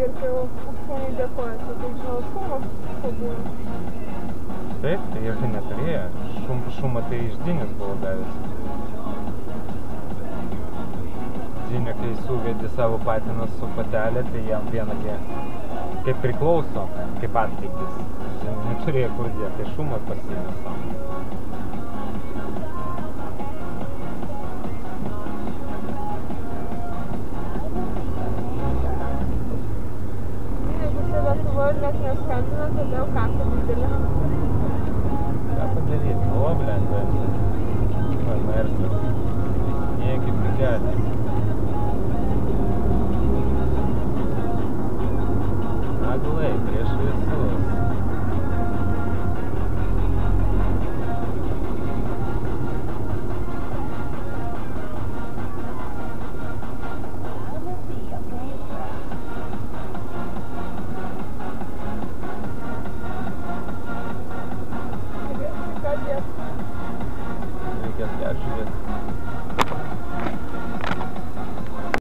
ir kai jau šuniui dėkojasi, tai žinau, šumo pabūna. Taip, tai jie neturėjo. Šumą tai išdinis buvo gavęs. Žinė, kai suvedė savo patiną su patelė, tai jam vienagi kaip priklauso, kaip atlygis. Žinė, neturėjo kur dėti, tai šumą pasiėmė savo. Net neskambina, tada jau kasa didelė. Ką padaryti? O, blenda. Merkas. Nieki prikelė. Naglai, prieš visus. Reikės peržiūrėti.